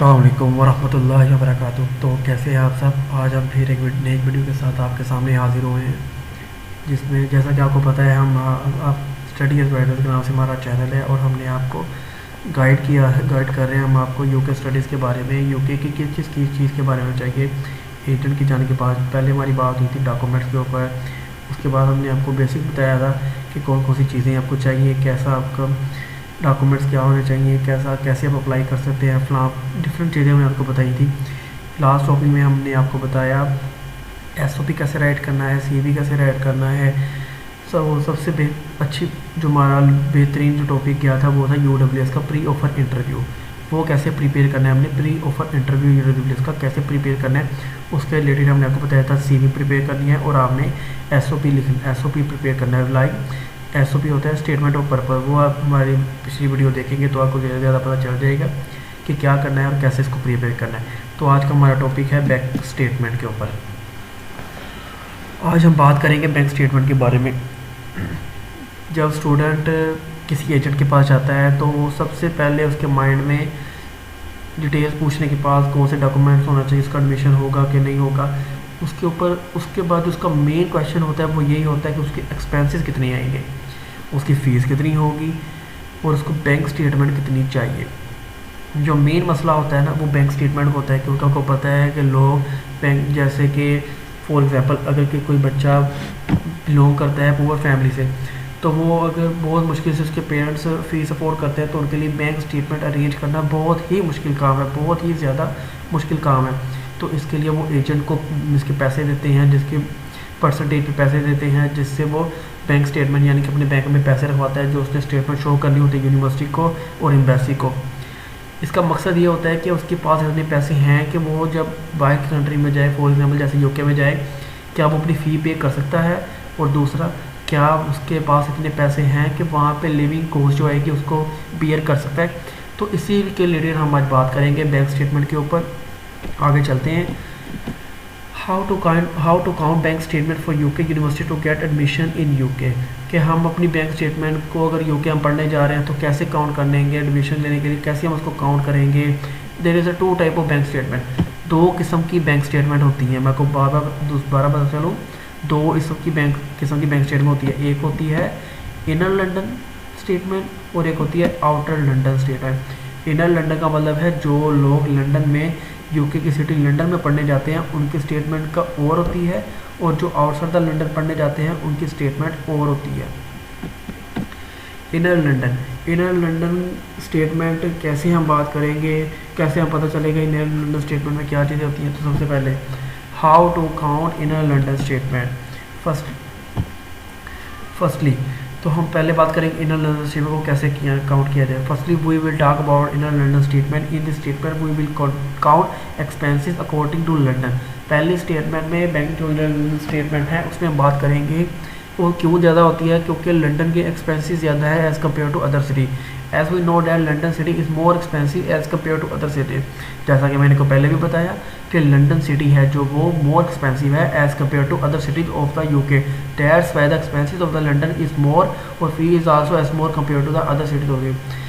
अस्सलाम वालेकुम वरहमतुल्लाहि वबरकातुहू। तो कैसे हैं आप सब। आज हम फिर एक नई वीडियो के साथ आपके सामने हाजिर हुए हैं, जिसमें जैसा कि आपको पता है हम आप स्टडी एडवाइज़र के नाम से हमारा चैनल है और हमने आपको गाइड कर रहे हैं हम आपको यूके स्टडीज़ के बारे में। यूके की किस किस चीज़ के बारे में चाहिए एजेंट की जाने के बाद। पहले हमारी बात हुई थी डॉक्यूमेंट्स के ऊपर, उसके बाद हमने आपको बेसिक बताया था कि कौन कौन सी चीज़ें आपको चाहिए, कैसा आपका डॉक्यूमेंट्स क्या होने चाहिए, कैसे आप अप्लाई कर सकते हैं, फलां डिफरेंट चीज़ें हमने आपको बताई थी। लास्ट टॉपिक में हमने आपको बताया एसओपी कैसे राइट करना है, सीवी कैसे राइट करना है। सबसे अच्छी जो हमारा बेहतरीन जो टॉपिक गया था वो था यूडब्ल्यूएस का प्री ऑफर इंटरव्यू। वो कैसे प्रिपेयर करना है, हमने प्री ऑफर इंटरव्यू यूडब्ल्यूएस का कैसे प्रिपेयर करना है उसके रिलेटेड हमने आपको बताया था। सीवी प्रिपेयर करनी है और आपने एसओपी प्रिपेयर करना है। लाइक एसओपी होता है स्टेटमेंट ऑफ पर्पस, वो आप हमारी पिछली वीडियो देखेंगे तो आपको ज़्यादा पता चल जाएगा कि क्या करना है और कैसे इसको प्रिपेयर करना है। तो आज का हमारा टॉपिक है बैंक स्टेटमेंट के ऊपर। आज हम बात करेंगे बैंक स्टेटमेंट के बारे में। जब स्टूडेंट किसी एजेंट के पास जाता है तो सबसे पहले उसके माइंड में डिटेल्स पूछने के पास कौन से डॉक्यूमेंट्स होना चाहिए, इसका एडमिशन होगा कि नहीं होगा, उसके बाद उसका मेन क्वेश्चन होता है वो यही होता है कि उसके एक्सपेंसेस कितने आएंगे, उसकी फ़ीस कितनी होगी और उसको बैंक स्टेटमेंट कितनी चाहिए। जो मेन मसला होता है ना वो बैंक स्टेटमेंट होता है, क्योंकि आपको पता है कि लोग बैंक जैसे कि फॉर एग्ज़ाम्पल अगर कि कोई बच्चा बिलोंग करता है पुअर फैमिली से, तो वो अगर बहुत मुश्किल से उसके पेरेंट्स फ़ीस अफोर्ड करते हैं तो उनके लिए बैंक स्टेटमेंट अरेंज करना बहुत ही मुश्किल काम है, बहुत ही ज़्यादा मुश्किल काम है। तो इसके लिए वो एजेंट को इसके पैसे देते हैं, जिसके परसेंटेज पे पैसे देते हैं, जिससे वो बैंक स्टेटमेंट यानी कि अपने बैंक में पैसे रखवाता है जो उसने स्टेटमेंट शो करनी होती है यूनिवर्सिटी को और एम्बेसी को। इसका मकसद ये होता है कि उसके पास इतने पैसे हैं कि वो जब बाहर की कंट्री में जाए, फॉर एग्जाम्पल जैसे यूके में जाए, क्या वो अपनी फ़ी पे कर सकता है, और दूसरा क्या उसके पास इतने पैसे हैं कि वहाँ पे लिविंग कॉस्ट जो आएगी उसको बियर कर सकता है। तो इसी के रिलेटेड हम आज बात करेंगे बैंक स्टेटमेंट के ऊपर। आगे चलते हैं। How to count bank statement for UK university to get admission in UK. कि हम अपनी बैंक स्टेटमेंट को अगर यूके हम पढ़ने जा रहे हैं तो कैसे काउंट करेंगे, एडमिशन लेने के लिए कैसे हम उसको काउंट करेंगे। There is a two type of bank statement, दो किस्म की बैंक स्टेटमेंट होती है। मैं आपको दोबारा बता चलूँ, दो किस्म की बैंक स्टेटमेंट होती है। एक होती है इनर लंदन स्टेटमेंट और एक होती है outer London statement. Inner London का मतलब है जो लोग लंदन में यूके की सिटी लंदन में पढ़ने जाते हैं उनकी स्टेटमेंट का और होती है, और जो आउटसाइड द लंदन पढ़ने जाते हैं उनकी स्टेटमेंट और होती है। इनर लंदन स्टेटमेंट कैसे हम बात करेंगे, कैसे हम पता चलेगा इनर लंदन स्टेटमेंट में क्या चीज़ें होती हैं। तो सबसे पहले how to count inner London statement. Firstly तो हम पहले बात करेंगे इनर लंदन स्टेटमेंट को कैसे काउंट किया जाए। Firstly we will talk about inner London statement. In this statement we will count expenses according to London. पहली स्टेटमेंट में बैंक जो लंदन स्टेटमेंट है उसमें हम बात करेंगे वो क्यों ज़्यादा होती है, क्योंकि लंदन के एक्सपेंसेस ज़्यादा है as compare to other city. As we know that London city is more expensive as compare to other city. जैसा कि मैंने को पहले भी बताया कि लंदन सिटी है जो वो मोर एक्सपेंसिव है as compare to other cities of the UK. That's why the expenses of the London is more और fee is also as more compare to the other cities of UK.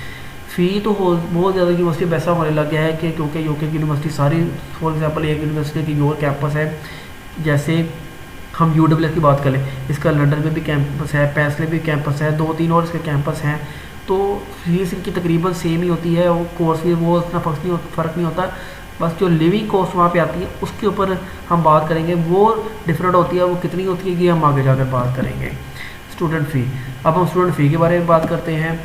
Fee तो बहुत ज़्यादा university वैसा होने लग गया है कि क्योंकि यूके की यूनिवर्सिटी सारी, फॉर एग्जाम्पल एक यूनिवर्सिटी की और कैंपस है, जैसे हम यूडब्ल्यूएस की बात करें, इसका लंदन में भी कैंपस है, पैंसले भी कैंपस है, 2-3 और इसके कैंपस हैं। तो फीस इनकी तकरीबन सेम ही होती है, वो कोर्स भी वो इतना फ़र्क नहीं होता। बस जो लिविंग कॉस्ट वहाँ पे आती है उसके ऊपर हम बात करेंगे, वो डिफरेंट होती है। वो कितनी होती है ये हम आगे जाकर बात करेंगे। स्टूडेंट फ़ी, अब हम स्टूडेंट फ़ी के बारे में बात करते हैं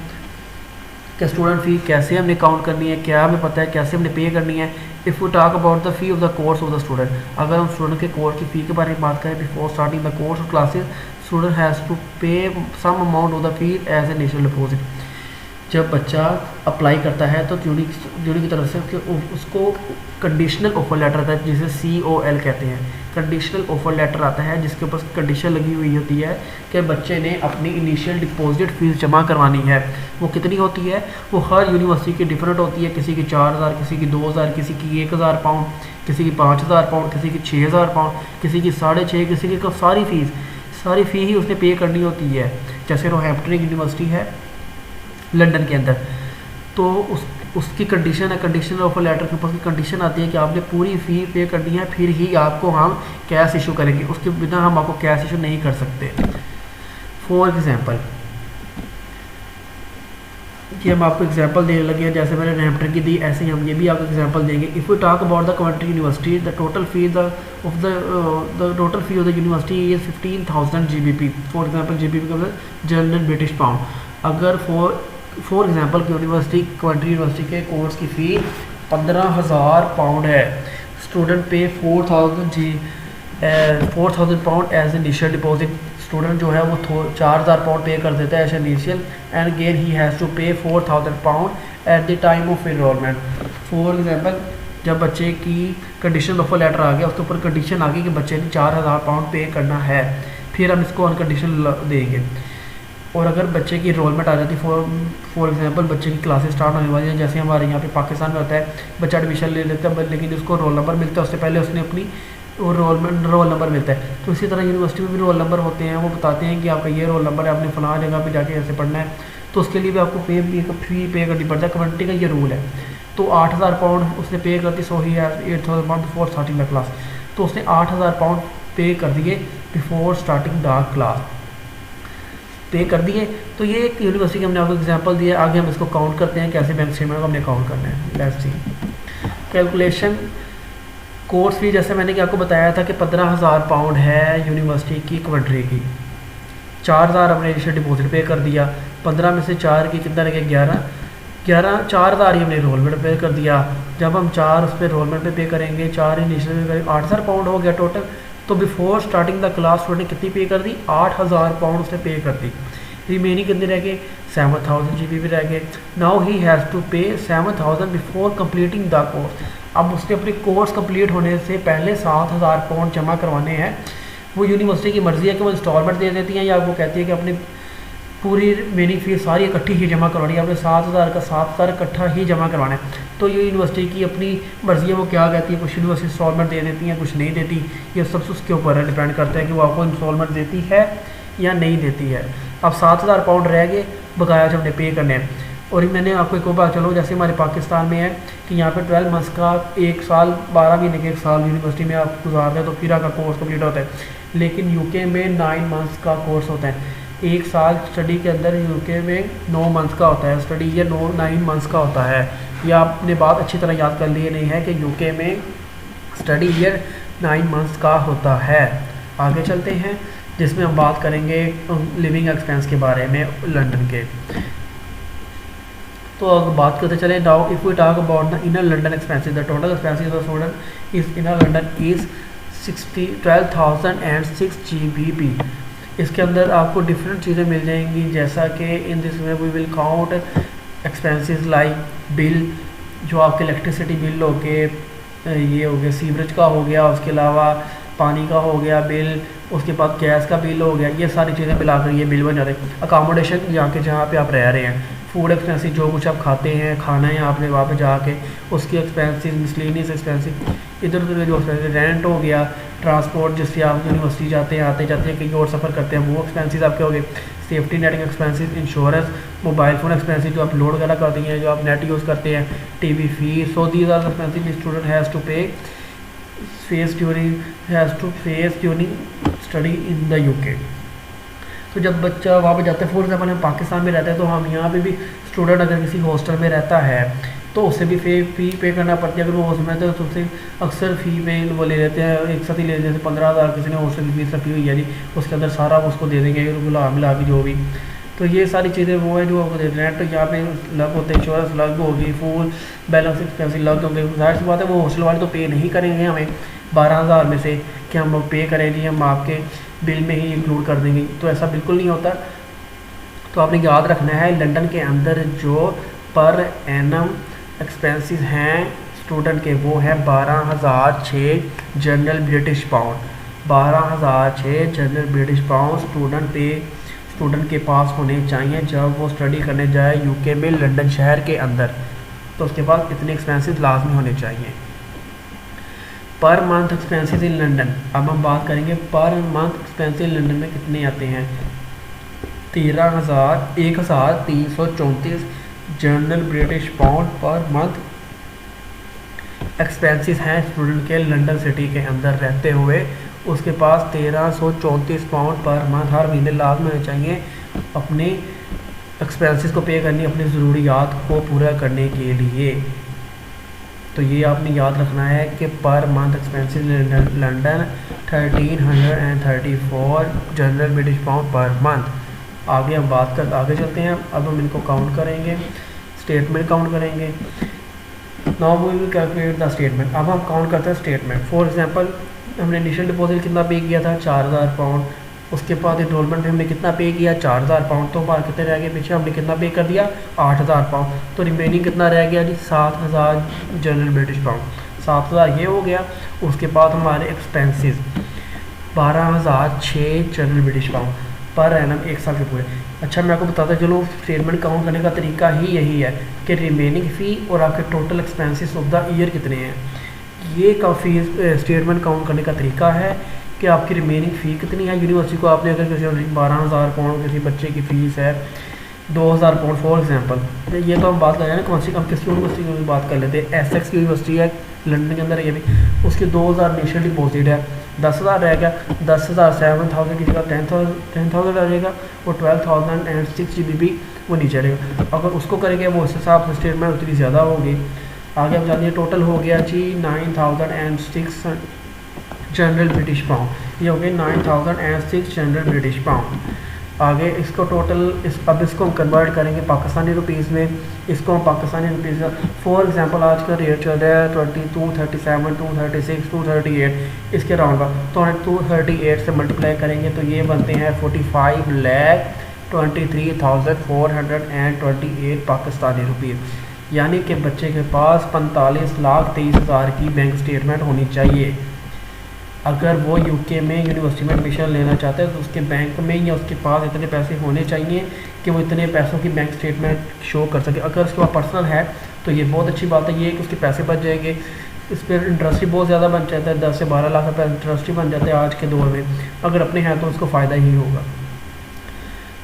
कि स्टूडेंट फ़ी कैसे हमने काउंट करनी है, क्या हमें पता है कैसे हमने पे करनी है। If you talk about the fee of the course of the student, अगर हम स्टूडेंट के कोर्स की फ़ी के बारे में बात करें, before starting the course of classes student has to pay some amount of the fee as a initial deposit. जब बच्चा अप्लाई करता है तो यूनिक की तरफ से उसको कंडीशनल ऑफर लेटर आता है, जिसे COL कहते हैं। कंडीशनल ऑफर लेटर आता है जिसके ऊपर कंडीशन लगी हुई होती है कि बच्चे ने अपनी इनिशियल डिपॉजिट फीस जमा करवानी है। वो कितनी होती है, वो हर यूनिवर्सिटी की डिफरेंट होती है। किसी की 4000, किसी की 2000, किसी की 1000 पाउंड, किसी की 5000 पाउंड, किसी की 6000 पाउंड, किसी की 6.5, किसी की सारी फ़ी ही उसने पे करनी होती है। जैसे रोहैम्पटन यूनिवर्सिटी है लंदन के अंदर, तो उसकी कंडीशन है, कंडीशनल ऑफर लेटर के ऊपर की कंडीशन आती है कि आपने पूरी फ़ी पे करनी है, फिर ही आपको हम कैश इशू करेंगे, उसके बिना हम आपको कैश इशू नहीं कर सकते। फॉर एग्जांपल कि हम आपको एग्जांपल देने लगे हैं, जैसे मैंने रैमटर की दी, ऐसे ही हम ये भी आपको एग्जांपल देंगे। If we talk about the Coventry university, the total fee of the university is 15,000 GBP। For example GBP का मतलब जनरल ब्रिटिश पाउंड। अगर फॉर एग्जांपल कवेंट्री यूनिवर्सिटी के कोर्स की फ़ी 15,000 पाउंड है, student pay 4,000 pound as initial deposit. Student जो है वो 4,000 pound pay कर देता है as initial, and again he has to pay 4,000 pound at the time of enrolment. For example जब बच्चे की कंडीशन ऑफर लेटर आ गया, उसके ऊपर कंडीशन आ गई कि बच्चे ने 4,000 पाउंड पे करना है, फिर हम इसको अनकंडीशनल देंगे। और अगर बच्चे की एनरोलमेंट आ जाती, फॉर एग्जांपल बच्चे की क्लासेस स्टार्ट होने वाली हैं, जैसे हमारे यहाँ पे पाकिस्तान में होता है, बच्चा एडमिशन ले लेता है लेकिन उसको रोल नंबर मिलता है, उससे पहले उसने अपनी रोल नंबर मिलता है। तो इसी तरह यूनिवर्सिटी में भी रोल नंबर होते हैं, वो बताते हैं कि आपका ये रोल नंबर है, आपने फलां जगह पे जाके ऐसे पढ़ना है, तो उसके लिए भी आपको फी पे करनी पड़ता है। कमेंट्री का ये रूल है। तो 8,000 पाउंड उसने पे कर दी, so he has 8,000 pound before starting the class. तो उसने 8,000 पाउंड पे कर दिए बिफोर स्टार्टिंग द क्लास, पे कर दिए। तो ये एक यूनिवर्सिटी के हमने आपको एग्जांपल दिया। आगे हम इसको काउंट करते हैं, कैसे बैंक स्टेटमेंट को हमने काउंट करना है। Let's see calculation. Course fee जैसे मैंने कि आपको बताया था कि 15,000 पाउंड है यूनिवर्सिटी की कवेंट्री की, 4,000 हमने इनिशियल डिपॉजिट पे कर दिया, 15 में से 4 की कितना लगे 11, 4,000 ही हमने एनरोलमेंट पे कर दिया। जब हम 4 उस पर एनरोलमेंट पे करेंगे, 4 इनिशियल पे 8,000 पाउंड हो गया टोटल। तो before starting the class student कितनी पे कर दी, 8,000 पाउंड उसने पे कर दी। रिमेनिंग कितने रह गए, 7,000 GBP रह गए। नाउ ही हैज़ टू पे 7,000 बिफोर कंप्लीटिंग द कोर्स। अब उसने अपने कोर्स कंप्लीट होने से पहले 7,000 पाउंड जमा करवाने हैं। वो यूनिवर्सिटी की मर्ज़ी है कि वो इंस्टॉलमेंट दे देती हैं या वो कहती है कि अपनी पूरी रिमेनिंग फीस सारी इकट्ठी ही जमा करवानी है, अपने 7,000 का 7,000 इकट्ठा ही जमा करवाना है। तो ये यूनिवर्सिटी की अपनी मर्ज़ी है, वो क्या कहती है। कुछ यूनिवर्सिटी इंस्टॉलमेंट दे देती हैं, कुछ नहीं देती। ये सब उसके ऊपर है, डिपेंड करता है कि वो आपको इंस्टॉलमेंट देती है या नहीं देती है। अब 7,000 पाउंड रह गए, बकाया जो हमने पे करने हैं। और मैंने आपको एक और बात, चलो जैसे हमारे पाकिस्तान में है कि यहाँ पे 12 मंथ्स का 1 साल 12 महीने के 1 साल यूनिवर्सिटी में आप गुजारते हैं तो फिर आपका कोर्स कंप्लीट होता है। लेकिन यूके में 9 मंथ्स का कोर्स होता है। 1 साल स्टडी के अंदर यूके में 9 मंथ्स का होता है स्टडी, ये 9 मंथ्स का होता है। ये आपने बात अच्छी तरह याद कर ली नहीं है कि यूके में स्टडी ईयर 9 मंथ्स का होता है। आगे चलते हैं, जिसमें हम बात करेंगे लिविंग एक्सपेंस के बारे में लंदन के। तो अगर बात करते चले, now if we talk about the inner London expenses, the total expenses of student is inner London is 12,006 GBP। इसके अंदर आपको डिफरेंट चीज़ें मिल जाएंगी, जैसा कि in this way we will count expenses like bill, जो आपके इलेक्ट्रिसिटी बिल हो गए, ये हो गया सीवरेज का हो गया, उसके अलावा पानी का हो गया बिल, उसके बाद गैस का बिल हो गया। ये सारी चीज़ें मिलाकर ये बिल बन जाते हैं। अकामोडेशन जहाँ पे आप रह रहे हैं, फूड एक्सपेंसिस जो कुछ आप खाते हैं, खाना है आपने वहाँ पे जाके, उसकी एक्सपेंसिस, मिसलेनियस एक्सपेंसिस, इधर उधर जो एक्सपेंसिस, रेंट हो गया, ट्रांसपोर्ट जिससे आप यूनिवर्सिटी जाते हैं, आते जाते हैं, कहीं और सफ़र करते हैं, वो एक्सपेंसिस आपके हो गए। Safety netting expenses, insurance, mobile phone expenses जो आप लोड वगैरह करती हैं, जो आप नेट यूज़ करते हैं, TV fees. So these are expenses student has to pay face during study in the UK. तो जब बच्चा वहाँ पे जाता है, फॉर एग्जाम्पल हम पाकिस्तान में रहते हैं, तो हम यहाँ पे भी स्टूडेंट अगर किसी हॉस्टल में रहता है तो उससे भी फ़ी पे करना पड़ती है। अगर वो हॉस्टल में रहता है तो उससे अक्सर फ़ी पे वो ले लेते हैं, एक साथ ही ले लेते हैं। 15,000 किसी ने हॉस्टल की फीस रखी हुई है जी, उसके अंदर सारा उसको दे देंगे मिला के जो भी। तो ये सारी चीज़ें वो है जो रेंट यहाँ पे लग होते हैं, इंश्योरेंस लग होगी, फूल बैलेंस एक्सपेंसिव लग होंगे। जाहिर सी बात है वो हॉस्टल वाले तो पे नहीं करेंगे हमें 12,000 में से कि हम पे करें जी, हम आपके बिल में ही इंक्लूड कर देंगे, तो ऐसा बिल्कुल नहीं होता। तो आपने याद रखना है, लंदन के अंदर जो पर एनम एक्सपेंसेस हैं स्टूडेंट के, वो है 12,006 general British pound. 12,006 general British pound student के पास होने चाहिए जब वो स्टडी करने जाए यूके में, लंदन शहर के अंदर। तो उसके पास इतने एक्सपेंसेस लाजमी होने चाहिए। Per month expenses in London, अब हम बात करेंगे per month expenses in London में कितने आते हैं। 1,334 general British pound per month expenses हैं स्टूडेंट के लंदन सिटी के अंदर रहते हुए, उसके पास 1334 पाउंड पर मंथ हर महीने लाजमी होने चाहिए अपने एक्सपेंसेस को पे करनी, अपनी ज़रूरियात को पूरा करने के लिए। तो ये आपने याद रखना है कि per month expenses London 1334 general British pound per month. आगे हम आगे चलते हैं। अब हम इनको काउंट करेंगे, स्टेटमेंट काउंट करेंगे। Now we will calculate the statement. अब हम काउंट करते हैं स्टेटमेंट। फॉर एग्जांपल हमने इनिशियल डिपॉजिट कितना पे किया था 4000 पाउंड, उसके बाद इंस्टॉलमेंट में हमने कितना पे किया 4000 पाउंड, तो बाहर कितने रह गए पीछे, हमने कितना पे कर दिया 8000 पाउंड, तो रिमेनिंग कितना रह गया जी 7000 जनरल ब्रिटिश पाउंड, 7000 ये हो गया। उसके बाद हमारे expenses 12006 general British pound per annum एक साल के पूरे। अच्छा मैं आपको बताता चलो स्टेटमेंट काउंट करने का तरीका ही यही है कि रिमेनिंग फ़ी और आपके total expenses of the year कितने हैं, ये काफ़ी स्टेटमेंट काउंट करने का तरीका है कि आपकी रिमेनिंग फ़ी कितनी है। यूनिवर्सिटी को आपने अगर किसी 12000 पाउंड किसी बच्चे की फ़ीस है 2000 पाउंड फॉर एग्जांपल, ये तो हम बात कर रहे हैं ना कौन सी, हम किस यूनिवर्सिटी की बात कर लेते हैं, एसेक्स यूनिवर्सिटी है लंदन के अंदर, ये भी उसकी 2000 इनिशियल डिपॉजिट है, 10000 रह गया, 10000 7000 की जगह 10,000 आ जाएगा और 12,006 GBP वो नीचे रहेगा। अगर उसको करेंगे वो इस हिसाब से स्टेटमेंट उतनी ज़्यादा होगी। आगे हम जानिए टोटल हो गया जी 9006 जनरल ब्रिटिश पाउंड, ये हो गए 9006 जनरल ब्रिटिश पाउंड। आगे इसको टोटल अब इसको हम कन्वर्ट करेंगे पाकिस्तानी रुपीज़ में, इसको हम पाकिस्तानी रुपीज़ का फॉर एग्जांपल आज का रेट चल रहा है 22, 37, 236, 238 इसके राउंड का, तो हम 238 से मल्टीप्लाई करेंगे तो ये बनते हैं 45,23,428 पाकिस्तानी रुपये, यानी कि बच्चे के पास 45,23,000 की बैंक स्टेटमेंट होनी चाहिए। अगर वो यूके में यूनिवर्सिटी में एडमिशन लेना चाहता है तो उसके बैंक में या उसके पास इतने पैसे होने चाहिए कि वो इतने पैसों की बैंक स्टेटमेंट शो कर सके। अगर उसके पास पर्सनल है तो ये बहुत अच्छी बात है, ये कि उसके पैसे बच जाएंगे, इस पर इंटरेस्ट ही बहुत ज़्यादा बन जाता है, 10 से 12 लाख रुपये इंटरेस्ट ही बन जाता है आज के दौर में। अगर अपने हैं तो उसको फ़ायदा ही होगा।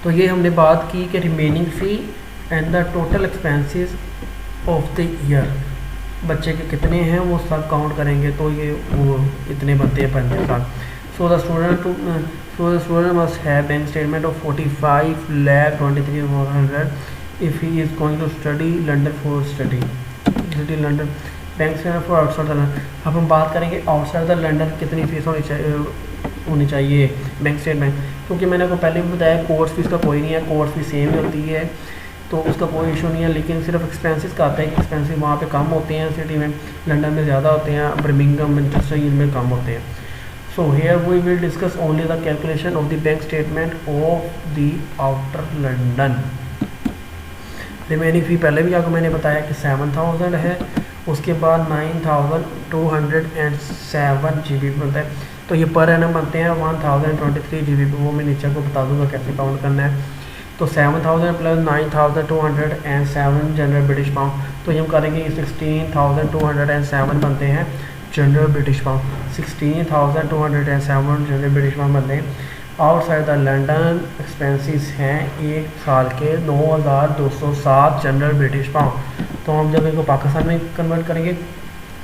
तो ये हमने बात की कि remaining fee and the total expenses of the year, बच्चे के कितने हैं वो सब काउंट करेंगे तो ये वो इतने बनते हैं 35 lakh. So the student must have bank statement of 45,23,400 if he is going to study London for study city London. Bank statement for outside the London. अब हम बात करेंगे आउटसाइड द लंदन कितनी फ़ीस होनी चाहिए बैंक स्टेटमेंट, क्योंकि मैंने आपको पहले भी बताया कोर्स फीस का कोई नहीं है, कोर्स फीस सेम ही होती है तो उसका कोई इशू नहीं है, लेकिन सिर्फ एक्सपेंसेस का आता है कि एक्सपेंसेस वहाँ पे कम होते हैं सिटी में, लंदन में ज़्यादा होते हैं, बर्मिंघम मैनचेस्टर इनमें कम होते हैं। So here we will discuss only the calculation of the bank statement of the outer London. Remaining fee पहले भी आपको मैंने बताया कि 7000 है, उसके बाद 9207 GB बनता है, तो ये पर एनम बनते हैं 1023 GB, वो मैं नीचे को बता दूंगा कैसे काउंट करना है। तो 7000 प्लस 9207 जनरल ब्रिटिश पाउंड, तो ये हम करेंगे 16,207 बनते हैं general British pound, 16,207 general British pound बनते हैं। आउटसाइड द लंदन एक्सपेंसेस हैं एक साल के 9,207 जनरल ब्रिटिश पाउंड। तो हम जब इनको पाकिस्तान में कन्वर्ट करेंगे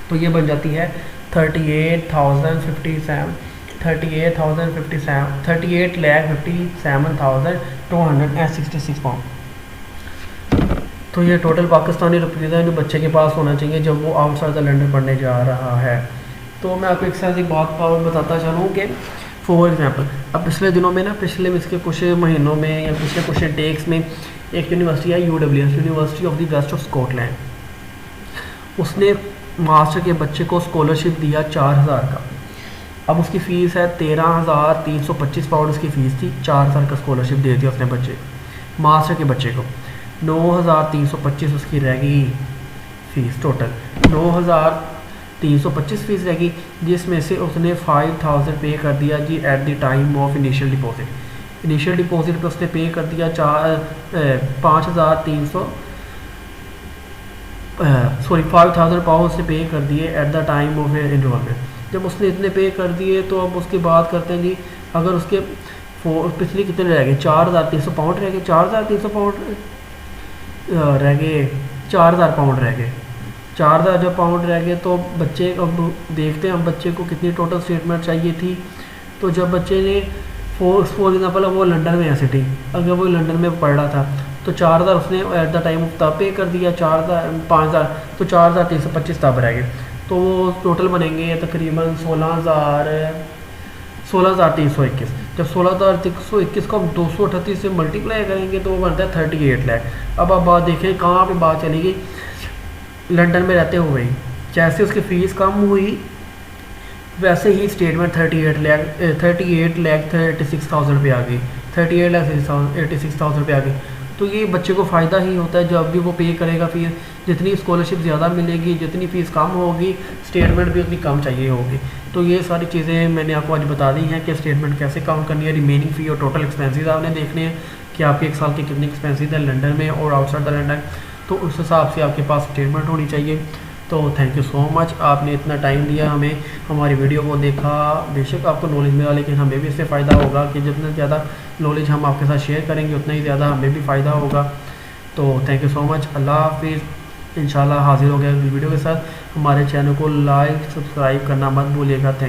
तो ये बन जाती है 38,57,266 पाउंड। तो ये टोटल पाकिस्तानी रुपये है जो बच्चे के पास होना चाहिए जब वो आउटसाइड द लंदन पढ़ने जा रहा है। तो मैं आपको एक साथ एक बात बताता चलूँ कि फॉर एग्जांपल अब पिछले दिनों में ना इसके कुछ महीनों में या पिछले कुछ टेक्स में एक यूनिवर्सिटी है UWS university of the West of Scotland, उसने मास्टर के बच्चे को स्कॉलरशिप दिया 4000 का। अब उसकी फ़ीस है 13,325 पाउंड उसकी फ़ीस थी, 4000 का स्कॉलरशिप दे दिया उसने बच्चे मास्टर के बच्चे को, 9,325 उसकी रह गई फ़ीस, टोटल 9,325 फ़ीस रह गई, जिसमें से उसने 5000 पे कर दिया जी at the time of initial deposit. Initial deposit पे उसने पे कर दिया 5,000 पाउंड उसने पे कर दिए eight the time of enrolment. जब उसने इतने पे कर दिए तो अब उसकी बात करते हैं जी, अगर उसके पिछले कितने रह गए 4,300 पाउंड रह गए, 4,300 पाउंड रह गए 4,000 पाउंड रह गए। 4,000 जब पाउंड रह गए तो बच्चे, अब देखते हैं हम बच्चे को कितनी टोटल स्टेटमेंट चाहिए थी। तो जब बच्चे ने फॉर एग्जाम्पल वो लंदन में है सिटी, अगर वो लंदन में पढ़ रहा था तो 4,000 उसने एट द टाइम ऑफ तब पे कर दिया, 5,000 तो 4,325 तब रह गए। तो वो टोटल बनेंगे तकरीबन 16,321। जब 16,321 को हम 238 से मल्टीप्लाई करेंगे तो वो बनता है 38 लाख। अब आप बात देखें कहाँ पे बात चली गई, लंदन में रहते हुए ही जैसे उसकी फ़ीस कम हुई वैसे ही स्टेटमेंट 38,36,000 रुपये आ गई, 38,86,000 रुपये आ गई। तो ये बच्चे को फ़ायदा ही होता है, जब भी वो पे करेगा फीस, जितनी स्कॉलरशिप ज़्यादा मिलेगी, जितनी फ़ीस कम होगी, स्टेटमेंट भी उतनी कम चाहिए होगी। तो ये सारी चीज़ें मैंने आपको आज बता दी हैं कि स्टेटमेंट कैसे काउंट करनी है। रिमेनिंग फ़ी और टोटल एक्सपेंसेस आपने देखने हैं कि आपके एक साल के कितने एक्सपेंसेस हैं लंदन में और आउटसाइड द लंदन, तो उस हिसाब से आपके पास स्टेटमेंट होनी चाहिए। तो थैंक यू सो मच, आपने इतना टाइम दिया हमें, हमारी वीडियो को देखा। बेशक आपको नॉलेज मिला, लेकिन हमें भी इससे फ़ायदा होगा कि जितना ज़्यादा नॉलेज हम आपके साथ शेयर करेंगे उतना ही ज़्यादा हमें भी फ़ायदा होगा। तो थैंक यू सो मच, अल्लाह हाफिज़। इंशाल्लाह हाजिर हो गया वीडियो के साथ। हमारे चैनल को लाइक सब्सक्राइब करना मत भूलिएगा। थैंक